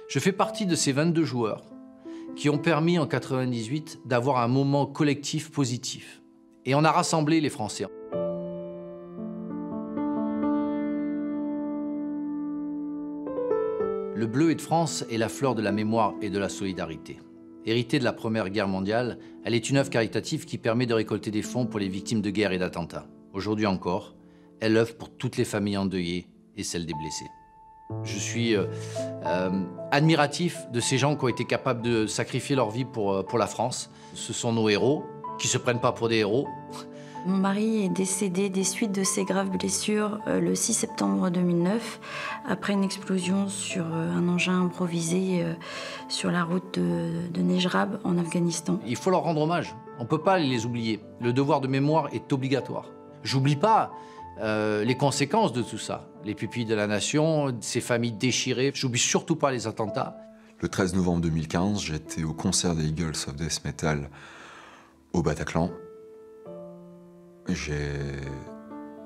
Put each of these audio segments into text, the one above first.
Je fais partie de ces 22 joueurs qui ont permis en 98 d'avoir un moment collectif positif. Et on a rassemblé les Français. Le bleu et de France est la fleur de la mémoire et de la solidarité. Héritée de la Première Guerre mondiale, elle est une œuvre caritative qui permet de récolter des fonds pour les victimes de guerre et d'attentats. Aujourd'hui encore, elle œuvre pour toutes les familles endeuillées et celles des blessés. Je suis admiratif de ces gens qui ont été capables de sacrifier leur vie pour la France. Ce sont nos héros, qui ne se prennent pas pour des héros. Mon mari est décédé des suites de ses graves blessures le 6 septembre 2009, après une explosion sur un engin improvisé sur la route de Nejrab en Afghanistan. Il faut leur rendre hommage. On ne peut pas les oublier. Le devoir de mémoire est obligatoire. J'oublie pas les conséquences de tout ça. Les pupilles de la nation, ces familles déchirées. J'oublie surtout pas les attentats. Le 13 novembre 2015, j'étais au concert des Eagles of Death Metal au Bataclan. J'ai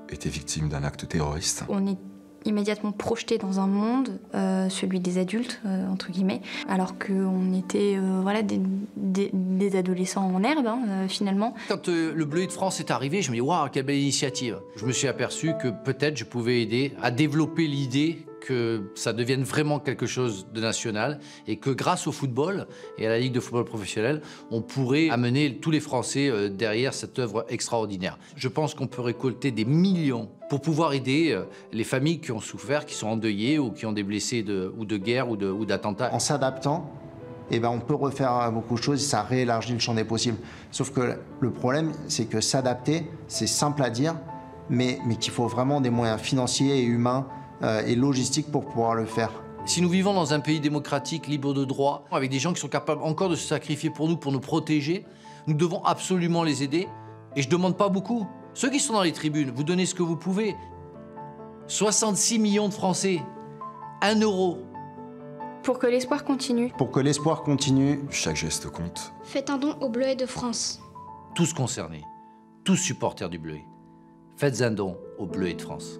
été victime d'un acte terroriste. On est immédiatement projeté dans un monde, celui des adultes, entre guillemets, alors qu'on était voilà, des adolescents en herbe, finalement. Quand le Bleu et de France est arrivé, je me dis « Waouh, quelle belle initiative !» Je me suis aperçu que peut-être je pouvais aider à développer l'idée que ça devienne vraiment quelque chose de national et que grâce au football et à la Ligue de football professionnel, on pourrait amener tous les Français derrière cette œuvre extraordinaire. Je pense qu'on peut récolter des millions pour pouvoir aider les familles qui ont souffert, qui sont endeuillées ou qui ont des blessés ou de guerre ou d'attentats. En s'adaptant, eh ben, on peut refaire beaucoup de choses et ça réélargit le champ des possibles. Sauf que le problème, c'est que s'adapter, c'est simple à dire, mais qu'il faut vraiment des moyens financiers et humains et logistique pour pouvoir le faire. Si nous vivons dans un pays démocratique, libre de droit, avec des gens qui sont capables encore de se sacrifier pour nous protéger, nous devons absolument les aider. Et je ne demande pas beaucoup. Ceux qui sont dans les tribunes, vous donnez ce que vous pouvez. 66 millions de Français, 1 euro. Pour que l'espoir continue. Pour que l'espoir continue. Chaque geste compte. Faites un don au Bleuet de France. Tous concernés, tous supporters du Bleuet, faites un don au Bleuet de France.